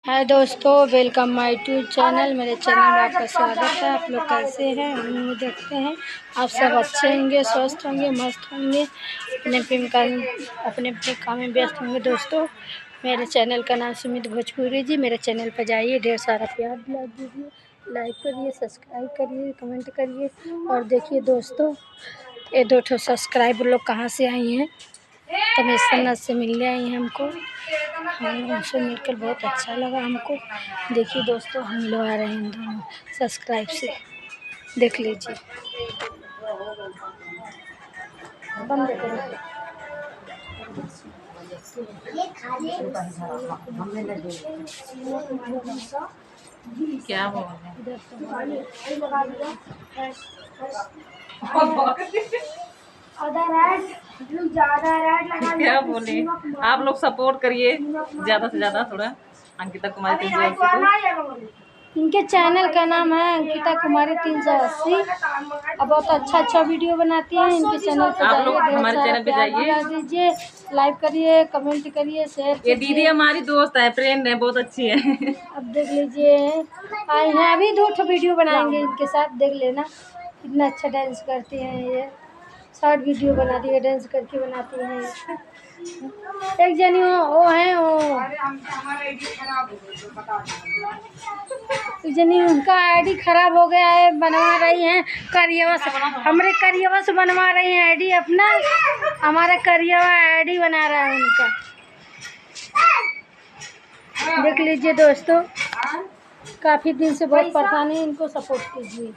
हाय दोस्तों, welcome my YouTube channel. मेरे channel में आपका स्वागत है। आप लोग कैसे हैं? हम देखते हैं आप सब अच्छे होंगे, स्वस्थ होंगे, मस्त होंगे, अपने काम में व्यस्त होंगे। दोस्तों, मेरे चैनल का नाम सुमित भोजपुरी जी। मेरे चैनल पर जाइए, ढेर सारा प्यार दिला दीजिए, लाइक करिए, सब्सक्राइब करिए, कमेंट करिए। और देखिए दोस्तों, ये 2 सब्सक्राइबर लोग कहाँ से आई हैं, तमेशन्नत से मिलने आई हैं हमको। उनसे मिलकर बहुत अच्छा लगा हमको। देखिए दोस्तों, हम मिलवा रहे हैं दोनों सब्सक्राइब से, देख लीजिए। बंद करो। क्या हो क्या बोले। आप लोग सपोर्ट करिए ज़्यादा से ज़्यादा थोड़ा अंकिता कुमारी 380 को। इनके चैनल का नाम है अंकिता कुमारी 380। अब बहुत अच्छा वीडियो बनाती हैं। इनके चैनल पे आप लोग जाइए, हमारे चैनल पे जाइए, दीजिए, लाइक करिए, कमेंट करिए, शेयर ये कीजिए। दीदी हमारी दोस्त है, फ्रेंड है, बहुत अच्छी है। अब देख लीजिए, आए हैं अभी 2 वीडियो बनाएंगे इनके साथ, देख लेना। कितना अच्छा डांस करती हैं ये। शॉर्ट वीडियो बनाती है, डांस करके बनाती हैं। एक जनी वो है, वो एक जनी उनका आईडी खराब हो गया है, बनवा रही हैं करियवा से। हमारे करियवा से बनवा रही हैं आईडी अपना। हमारा करियवा आईडी बना रहा है उनका, देख लीजिए दोस्तों। काफ़ी दिन से बहुत परेशानी है, इनको सपोर्ट कीजिए।